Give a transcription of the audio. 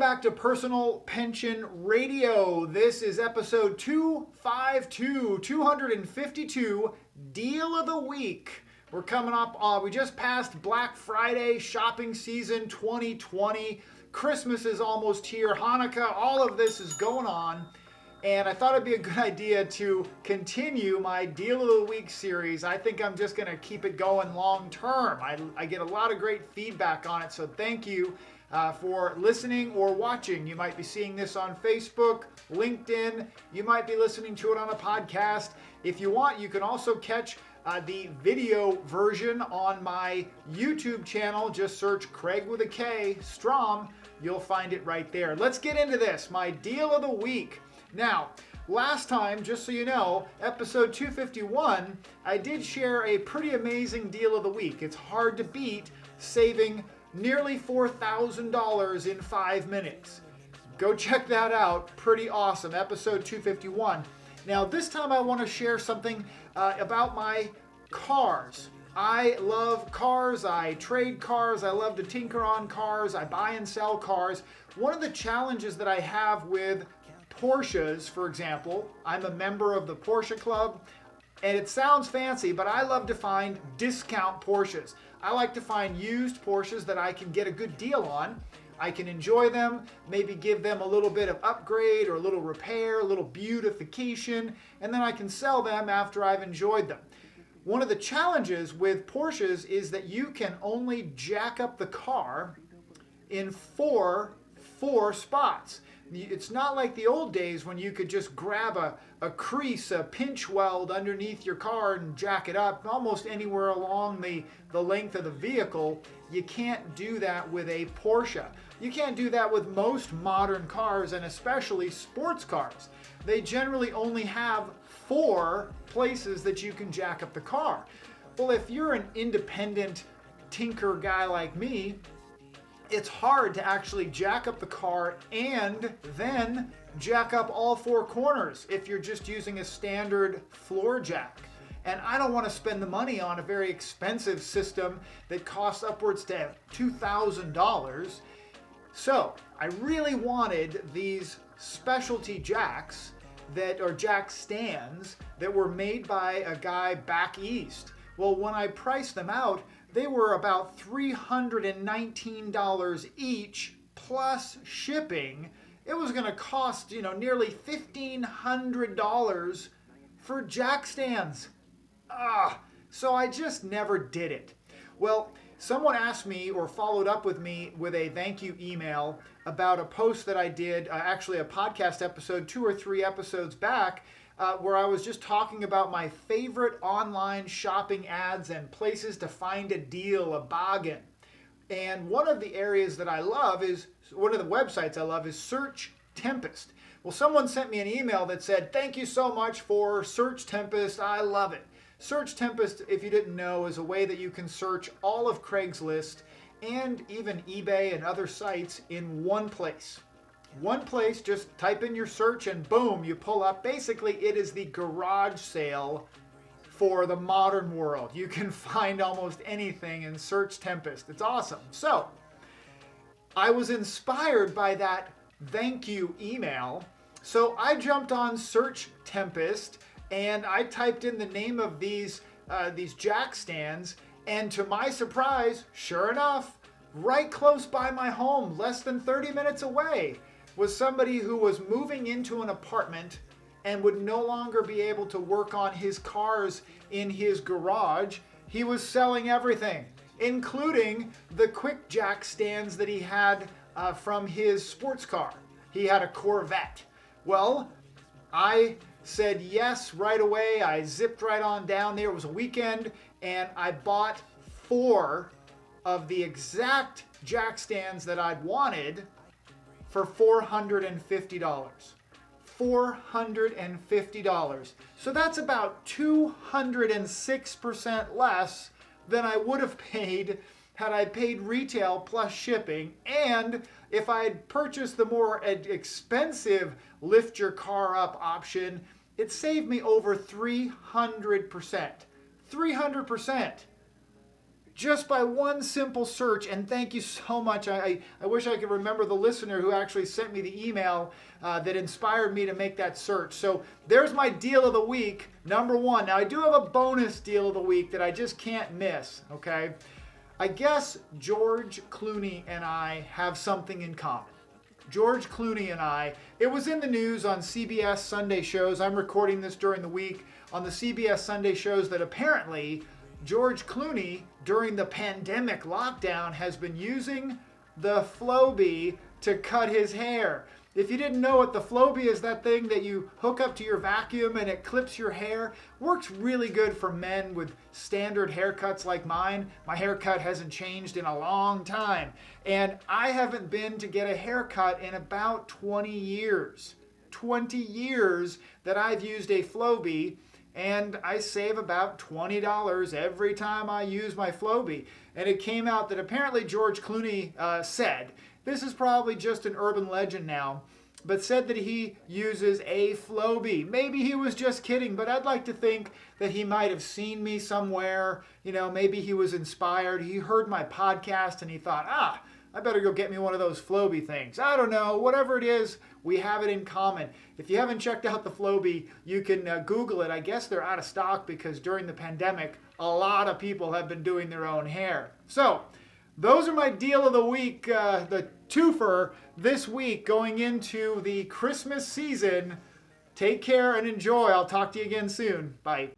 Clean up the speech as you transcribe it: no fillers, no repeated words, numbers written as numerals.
back to Personal Pension Radio. This is episode 252, Deal of the Week. We're coming up, we just passed Black Friday, shopping season 2020. Christmas is almost here, Hanukkah, all of this is going on. And I thought it'd be a good idea to continue my Deal of the Week series. I think I'm just going to keep it going long term. I get a lot of great feedback on it, so thank you for listening or watching. You might be seeing this on Facebook, LinkedIn. You might be listening to it on a podcast. If you want, you can also catch the video version on my YouTube channel. Just search Craig with a K, Strom. You'll find it right there. Let's get into this, my Deal of the Week. Now, last time, just so you know, episode 251, I did share a pretty amazing deal of the week. It's hard to beat saving nearly $4,000 in 5 minutes. Go check that out. Pretty awesome. Episode 251. Now, this time I want to share something about my cars. I love cars. I trade cars. I love to tinker on cars. I buy and sell cars. One of the challenges that I have with Porsches, for example, I'm a member of the Porsche Club, and it sounds fancy, but I love to find discount Porsches. I like to find used Porsches that I can get a good deal on. I can enjoy them, maybe give them a little bit of upgrade or a little repair, a little beautification, and then I can sell them after I've enjoyed them. One of the challenges with Porsches is that you can only jack up the car in four spots. It's not like the old days when you could just grab a crease, a pinch weld underneath your car and jack it up almost anywhere along the length of the vehicle. You can't do that with a Porsche. You can't do that with most modern cars, and especially sports cars. They generally only have 4 places that you can jack up the car. Well, if you're an independent tinker guy like me, it's hard to actually jack up the car and then jack up all 4 corners if you're just using a standard floor jack. And I don't want to spend the money on a very expensive system that costs upwards to $2,000. So I really wanted these specialty jacks that are jack stands that were made by a guy back east. Well, when I priced them out, they were about $319 each plus shipping. It was going to cost, nearly $1,500 for jack stands. So I just never did it. Well, someone asked me or followed up with me with a thank you email about a post that I did, actually a podcast episode 2 or 3 episodes back, where I was just talking about my favorite online shopping ads and places to find a deal, a bargain. And one of the areas that I love is, one of the websites I love is Search Tempest. Well, someone sent me an email that said, thank you so much for Search Tempest. I love it. Search Tempest, if you didn't know, is a way that you can search all of Craigslist and even eBay and other sites in one place. One place, just type in your search and boom, you pull up. Basically, it is the garage sale for the modern world. You can find almost anything in Search Tempest. It's awesome. So, I was inspired by that thank you email. So I jumped on Search Tempest and I typed in the name of these jack stands. And to my surprise, sure enough, right close by my home, less than 30 minutes away, was somebody who was moving into an apartment and would no longer be able to work on his cars in his garage. He was selling everything, including the quick jack stands that he had from his sports car. He had a Corvette. Well, I said yes right away. I zipped right on down there. It was a weekend, and I bought 4 of the exact jack stands that I'd wanted for $450. $450. So that's about 206% less than I would have paid had I paid retail plus shipping, and if I had purchased the more expensive lift your car up option, it saved me over 300%. 300%. just by one simple search. And thank you so much. I wish I could remember the listener who actually sent me the email that inspired me to make that search. So there's my deal of the week, number one. Now I do have a bonus deal of the week that I just can't miss, okay? I guess George Clooney and I have something in common. George Clooney and I, it was in the news on CBS Sunday shows. I'm recording this during the week on the CBS Sunday shows that apparently George Clooney, during the pandemic lockdown, has been using the Flowbee to cut his hair. If you didn't know it, the Flowbee is that thing that you hook up to your vacuum and it clips your hair. Works really good for men with standard haircuts like mine. My haircut hasn't changed in a long time. And I haven't been to get a haircut in about 20 years. 20 years that I've used a Flowbee, and I save about $20 every time I use my Flowbee. And it came out that apparently George Clooney said, this is probably just an urban legend now, but said that he uses a Flowbee. Maybe he was just kidding, but I'd like to think that he might have seen me somewhere. You know, maybe he was inspired. He heard my podcast and he thought, I better go get me one of those Flowbee things. I don't know, whatever it is, we have it in common. If you haven't checked out the Flowbee, you can Google it. I guess they're out of stock because during the pandemic, a lot of people have been doing their own hair. So, those are my deal of the week, the twofer this week going into the Christmas season. Take care and enjoy. I'll talk to you again soon. Bye.